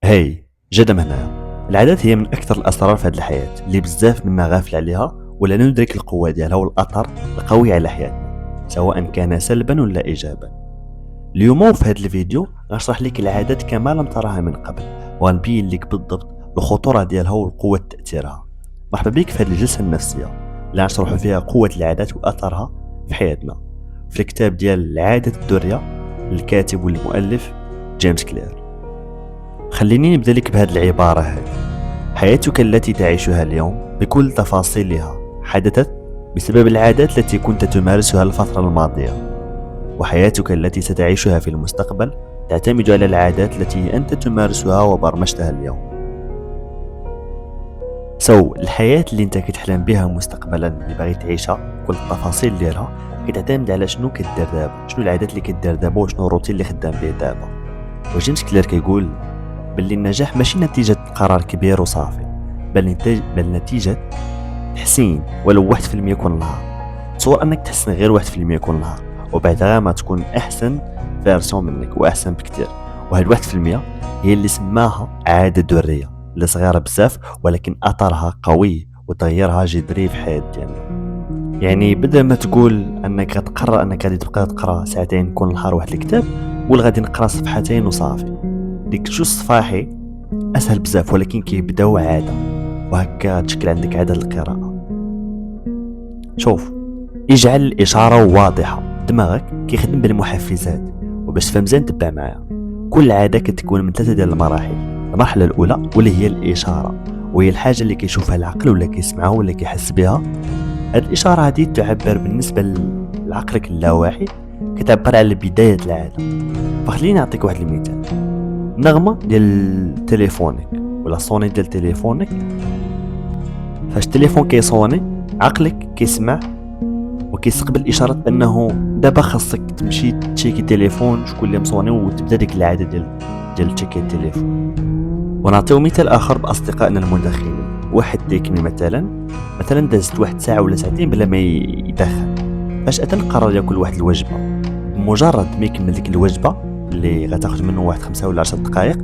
هاي جدم هنايا. العادات هي من اكثر الاسرار في هذه الحياه اللي بزاف منا غافل عليها ولا ندرك القوه ديالها والاثر القوي على حياتنا، سواء كان سلبا ولا ايجابا. اليوم في هذا الفيديو غنشرح لك العادات كما لم تراها من قبل، وغنبين لك بالضبط الخطوره ديالها وقوه تاثيرها. مرحبا بك في هذه الجلسه النفسيه اللي غنشرحوا فيها قوه العادات واثرها في حياتنا، في الكتاب ديال العادات الدريه للكاتب والمؤلف جيمس كلير. خليني نبدأ لك بهذه العبارة هذه: حياتك التي تعيشها اليوم بكل تفاصيلها حدثت بسبب العادات التي كنت تمارسها الفترة الماضية، وحياتك التي ستعيشها في المستقبل تعتمد على العادات التي أنت تمارسها وبرمجتها اليوم. الحياة اللي انت كتحلم بها مستقبلا اللي باغي تعيشها كل التفاصيل ديالها كتعتمد على شنو كدير دابا، شنو العادات اللي كدير دابا وشنو الروتين اللي خدام به دابا. وجيمس كلير كيقول باللي النجاح ماشي نتيجة قرار كبير وصافي، بل نتيجة تحسين ولو 1% كل نهار. تصور انك تحسن غير 1% كل نهار، وبعدها ما تكون احسن فيرسون منك واحسن بكتير. وهاد 1% هي اللي سماها عادة درية، اللي صغيرة بزاف ولكن اثرها قوي وتغييرها جذري في حياة ديالنا. يعني بدل ما تقول انك غتقرر انك غادي تبقى تقرا ساعتين كل نهار واحد الكتاب، قول غادي نقرا صفحتين وصافي. ديك جوج صفاحي اسهل بزاف ولكن كيبداو عاده، وهكا تشكل عندك عاده القراءه. شوف، اجعل الاشاره واضحه. دماغك كيخدم بالمحفزات، وباش تفهم مزيان تبع معايا. كل عاده كتكون من 3 ديال المراحل. المرحله الاولى واللي هي الاشاره، وهي الحاجه اللي كيشوفها العقل ولا كيسمعها ولا كيحس بها. هاد الاشاره هذه تعبر بالنسبه لعقلك اللاواعي، كتعبر على بدايه العاده. فخليني نعطيك واحد المثال. نغمة ديال تليفونك ولا صوني ديال تليفونك، فاش التليفون كيصوني عقلك كيسمع وكيستقبل اشارات انه دابا خاصك تمشي تشيكي التليفون شكون اللي مصوني، وتبدا ديك العاده ديال تشيكي التليفون. ونعطيو مثال اخر باصدقائنا المدخنين. واحد ديكني مثلا دازت واحد ساعه ولا ساعتين بلا ما يدخن، فجاه قرر ياكل واحد الوجبه. بمجرد ما يكمل ديك الوجبه اللي غتاخذ منه واحد 5 ولا 10 دقائق،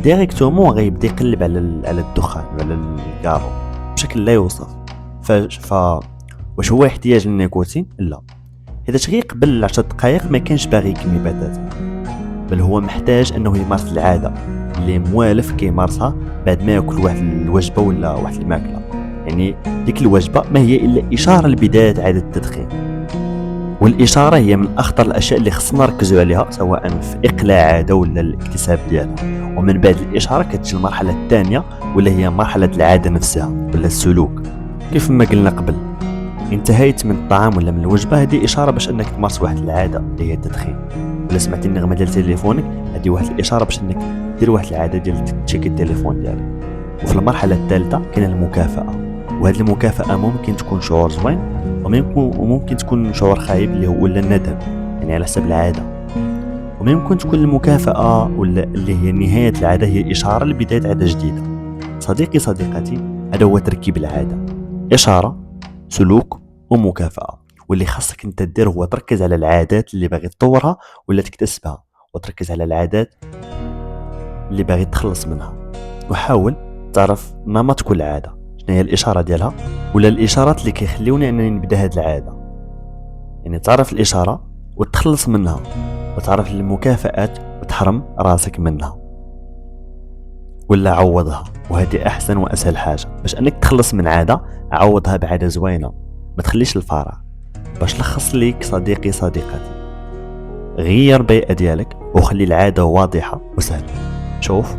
ديريكتومون غيبدا يقلب على الدخان وعلى الكارو بشكل لا يوصف. واش هو احتياج للنيكوتين؟ لا، حيت غير قبل 10 دقائق ما كانش باغي يكمل بتاتا، بل هو محتاج انه يمارس العاده اللي موالف كيمارسها بعد ما ياكل واحد الوجبه ولا واحد الماكله. يعني ديك الوجبه ما هي الا اشاره لبدايه عاده التدخين. والإشارة هي من أخطر الأشياء اللي خصنا نركزوا عليها، سواء في إقلاع عادة ولا الاكتساب ديالها. ومن بعد الإشارة كتجي المرحلة الثانية، ولا هي مرحلة العادة نفسها ولا السلوك. كيف ما قلنا قبل، انتهيت من الطعام ولا من الوجبة، هذه إشارة باش أنك تمارس واحد العادة اللي هي التدخين. ولا سمعتي النغمة ديال تليفونك، هذه واحد الإشارة باش أنك دير واحد العادة ديال تشيك التليفون ديالك. وفي المرحلة الثالثة كاين المكافأة، وهذه المكافأة ممكن تكون شعور زوين وممكن تكون شعور خايب اللي هو ولا الندم، يعني على حسب العادة. وممكن تكون المكافأة ولا اللي هي نهاية العادة هي إشارة لبداية عادة جديدة. صديقي صديقتي، هذا هو تركيب العادة: إشارة، سلوك، ومكافأة. واللي خاصك انت دير هو تركز على العادات اللي باغي تطورها ولا تكتسبها، وتركز على العادات اللي باغي تخلص منها. وحاول تعرف نمط كل عادة، شنو هي الإشارة ديالها ولا الإشارات اللي كيخليوني أنني نبدأ هاد العادة. يعني تعرف الإشارة وتخلص منها، وتعرف المكافآت وتحرم راسك منها ولا عوضها. وهذه أحسن وأسهل حاجة باش أنك تخلص من عادة. عوضها بعادة زوينة، ما تخليش الفراغ. باش لخص ليك صديقي صديقتي، غير بيئة ديالك وخلي العادة واضحة وسهلة. شوف،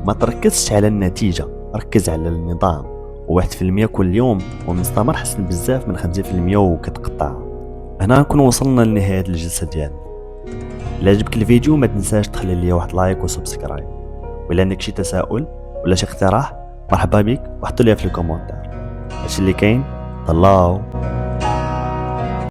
ما تركزش على النتيجة، ركز على النظام. 1% كل يوم ومستمر حسن بزاف من 50% وكتقطع. هنا نكون وصلنا لنهاية الجلسة ديالنا. إلا عجبك الفيديو ما تنساش تخلي لي واحد لايك وسبسكرايب، وإلا عندك شي تساؤل ولا شي اقتراح مرحبا بك وحطوا لي في الكومنتار. هادشي اللي كاين. طلاو.